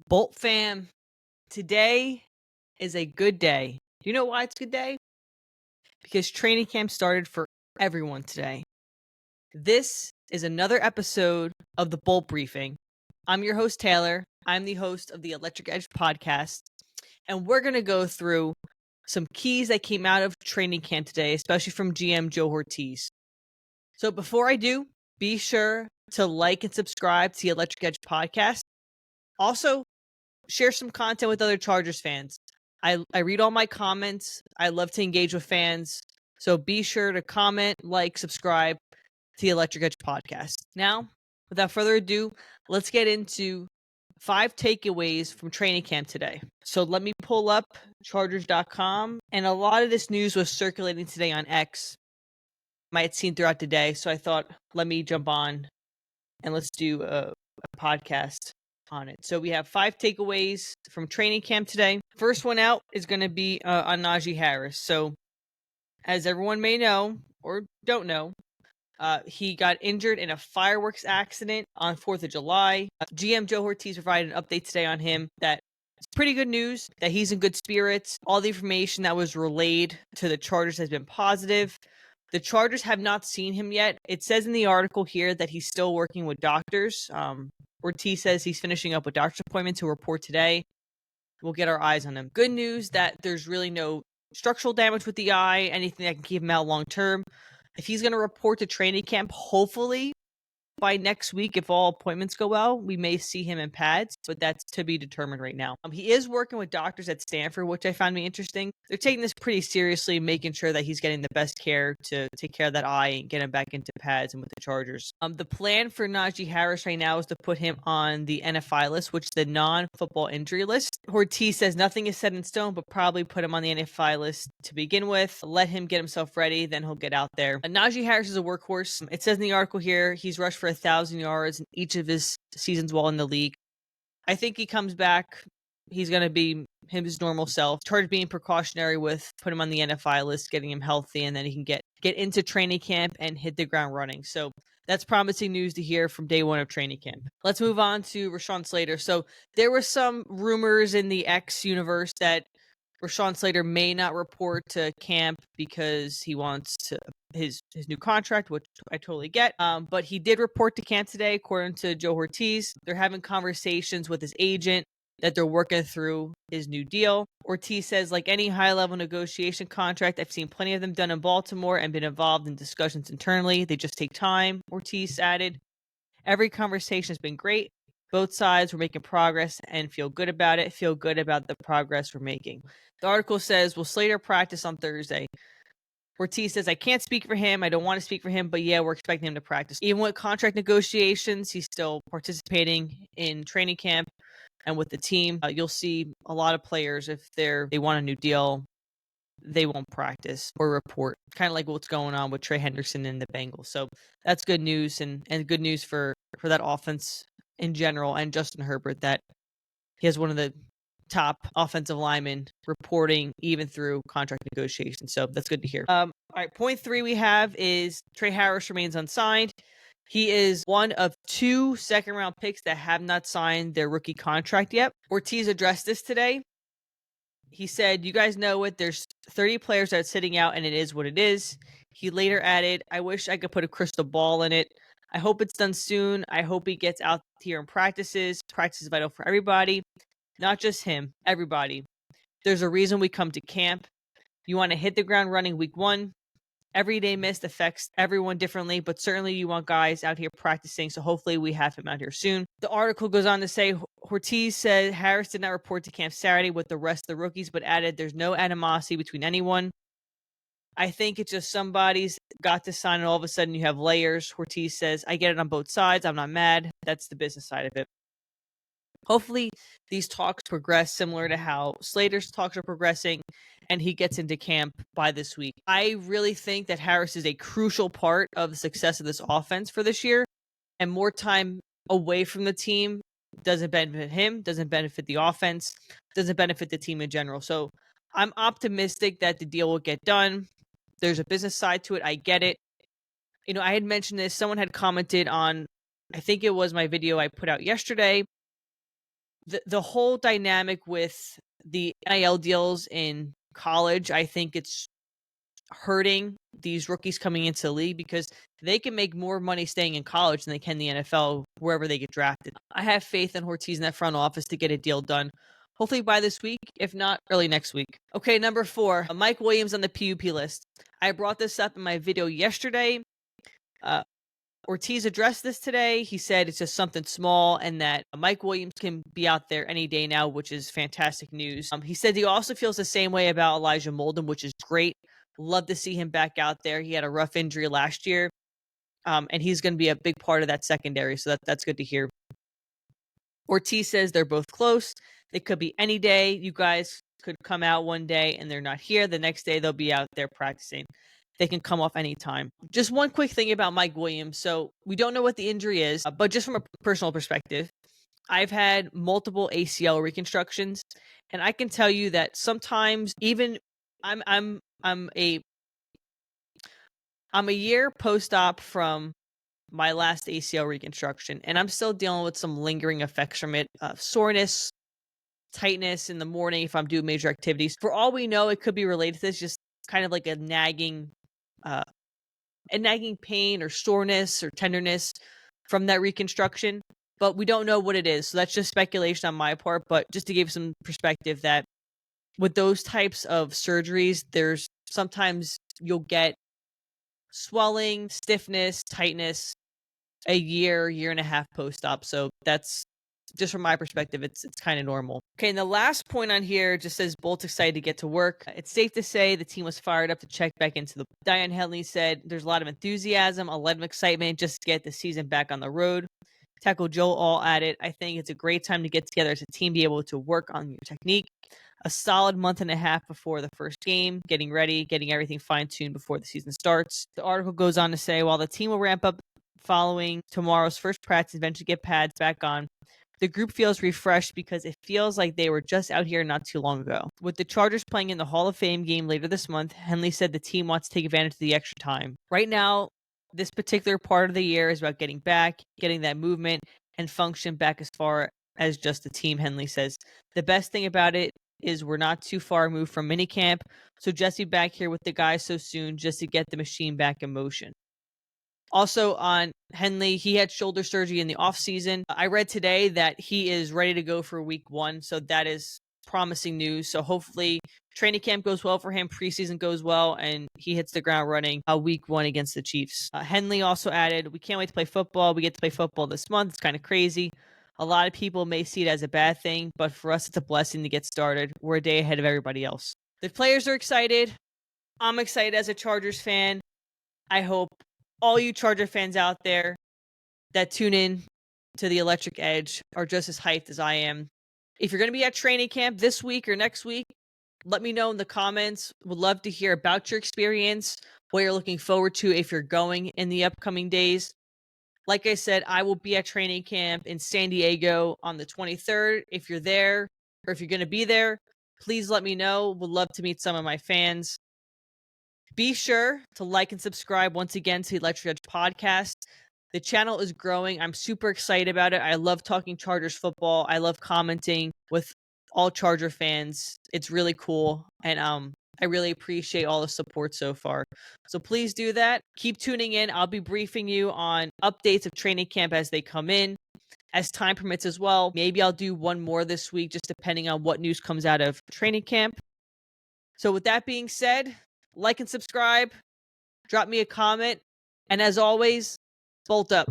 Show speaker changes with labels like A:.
A: Bolt fam, today is a good day. Do you know why it's a good day? Because training camp started for everyone today. This is another episode of the Bolt Briefing. I'm your host, Taylor. I'm the host of the Electric Edge podcast, and we're going to go through some keys that came out of training camp today, especially from GM Joe Hortiz. So before I do, be sure to like and subscribe to the Electric Edge podcast. Also, share some content with other Chargers fans. I read all my comments. I love to engage with fans. So be sure to comment, like, subscribe to the Electric Edge podcast. Now, without further ado, let's get into 5 takeaways from training camp today. So let me pull up Chargers.com. And a lot of this news was circulating today on X. I had seen throughout the day. So I thought, let me jump on and let's do a podcast on it. So we have 5 takeaways from training camp today. First one out is going to be on Najee Harris. So as everyone may know or don't know, he got injured in a fireworks accident on 4th of July. GM Joe Hortiz provided an update today on him that it's pretty good news, that he's in good spirits. All the information that was relayed to the Chargers has been positive. The Chargers have not seen him yet. It says in the article here that he's still working with doctors. Ortiz says he's finishing up with doctor's appointments to report today. We'll get our eyes on him. Good news that there's really no structural damage with the eye, anything that can keep him out long term. If he's going to report to training camp, hopefully by next week, if all appointments go well, we may see him in pads, but that's to be determined right now. He is working with doctors at Stanford, which I found me interesting. They're taking this pretty seriously, making sure that he's getting the best care to take care of that eye and get him back into pads and with the Chargers. The plan for Najee Harris right now is to put him on the NFI list, which is the non-football injury list. Hortiz says nothing is set in stone, but probably put him on the NFI list to begin with. Let him get himself ready, then he'll get out there. Najee Harris is a workhorse. It says in the article here, he's rushed for 1,000 yards in each of his seasons while in the league. I think he comes back. He's going to be his normal self. Chargers being precautionary with put him on the NFI list, getting him healthy, and then he can get into training camp and hit the ground running. So that's promising news to hear from day one of training camp. Let's move on to Rashawn Slater. So there were some rumors in the X universe that Rashawn Slater may not report to camp because he wants his new contract, which I totally get. But he did report to camp today, according to Joe Hortiz. They're having conversations with his agent that they're working through his new deal. Hortiz says, like any high-level negotiation contract, I've seen plenty of them done in Baltimore and been involved in discussions internally. They just take time, Hortiz added. Every conversation has been great. Both sides were making progress and feel good about it, feel good about the progress we're making. The article says, will Slater practice on Thursday? Ortiz says, I can't speak for him. I don't want to speak for him, but yeah, we're expecting him to practice. Even with contract negotiations, he's still participating in training camp and with the team. You'll see a lot of players, if they want a new deal, they won't practice or report. Kind of like what's going on with Tre Henderson and the Bengals. So that's good news and good news for that offense in general, and Justin Herbert, that he has one of the top offensive linemen reporting even through contract negotiations. So that's good to hear. All right, point 3 we have is Tre Harris remains unsigned. He is one of 2 second-round picks that have not signed their rookie contract yet. Ortiz addressed this today. He said, you guys know it. There's 30 players that are sitting out, and it is what it is. He later added, I wish I could put a crystal ball in it. I hope it's done soon. I hope he gets out here and practices. Practice is vital for everybody, not just him, everybody. There's a reason we come to camp. You want to hit the ground running week 1. Every day missed affects everyone differently, but certainly you want guys out here practicing, so hopefully we have him out here soon. The article goes on to say, Hortiz said Harris did not report to camp Saturday with the rest of the rookies, but added there's no animosity between anyone. I think it's just somebody's got to sign, and all of a sudden you have layers. Hortiz says, I get it on both sides. I'm not mad. That's the business side of it. Hopefully these talks progress similar to how Slater's talks are progressing, and he gets into camp by this week. I really think that Harris is a crucial part of the success of this offense for this year, and more time away from the team doesn't benefit him, doesn't benefit the offense, doesn't benefit the team in general. So I'm optimistic that the deal will get done. There's a business side to it. I get it. You know, I had mentioned this. Someone had commented on, I think it was my video I put out yesterday, the whole dynamic with the NIL deals in college, I think it's hurting these rookies coming into the league because they can make more money staying in college than they can in the NFL wherever they get drafted. I have faith in Hortiz in that front office to get a deal done. Hopefully by this week, if not early next week. Okay, number 4, Mike Williams on the PUP list. I brought this up in my video yesterday. Ortiz addressed this today. He said it's just something small and that Mike Williams can be out there any day now, which is fantastic news. He said he also feels the same way about Elijah Molden, which is great. Love to see him back out there. He had a rough injury last year, and he's going to be a big part of that secondary, so that's good to hear. Ortiz says they're both close. They could be any day. You guys could come out one day and they're not here. The next day they'll be out there practicing. They can come off anytime. Just one quick thing about Mike Williams. So we don't know what the injury is, but just from a personal perspective, I've had multiple ACL reconstructions, and I can tell you that sometimes even I'm a year post-op from my last ACL reconstruction, and I'm still dealing with some lingering effects from it. Soreness, tightness in the morning if I'm doing major activities. For all we know, it could be related to this, just kind of like a nagging pain or soreness or tenderness from that reconstruction, but we don't know what it is. So that's just speculation on my part, but just to give some perspective that with those types of surgeries, there's sometimes you'll get swelling, stiffness, tightness a year and a half post-op. So that's just from my perspective, it's kind of normal. Okay, and the last point on here just says Bolt's excited to get to work. It's safe to say the team was fired up to check back into the. Diane Henley said there's a lot of enthusiasm, a lot of excitement just to get the season back on the road. Tackle Joe all at it. I think it's a great time to get together as a team, be able to work on your technique. A solid month and a half before the first game, getting ready, getting everything fine-tuned before the season starts. The article goes on to say, while the team will ramp up following tomorrow's first practice, eventually get pads back on, the group feels refreshed because it feels like they were just out here not too long ago. With the Chargers playing in the Hall of Fame game later this month, Henley said the team wants to take advantage of the extra time. Right now, this particular part of the year is about getting back, getting that movement and function back as far as just the team, Henley says. The best thing about it is we're not too far removed from minicamp, so Jesse back here with the guys so soon just to get the machine back in motion. Also on Henley, he had shoulder surgery in the offseason. I read today that he is ready to go for week 1, so that is promising news. So hopefully training camp goes well for him, preseason goes well, and he hits the ground running week 1 against the Chiefs. Henley also added, we can't wait to play football. We get to play football this month. It's kind of crazy. A lot of people may see it as a bad thing, but for us, it's a blessing to get started. We're a day ahead of everybody else. The players are excited. I'm excited as a Chargers fan. I hope all you Charger fans out there that tune in to the Electric Edge are just as hyped as I am. If you're going to be at training camp this week or next week, let me know in the comments. Would love to hear about your experience, what you're looking forward to if you're going in the upcoming days. Like I said, I will be at training camp in San Diego on the 23rd. If you're there or if you're going to be there, please let me know. Would love to meet some of my fans. Be sure to like and subscribe once again to the Electric Edge podcast. The channel is growing. I'm super excited about it. I love talking Chargers football. I love commenting with all Charger fans. It's really cool. And I really appreciate all the support so far. So please do that. Keep tuning in. I'll be briefing you on updates of training camp as they come in, as time permits as well. Maybe I'll do one more this week, just depending on what news comes out of training camp. So with that being said, like and subscribe, drop me a comment, and as always, bolt up.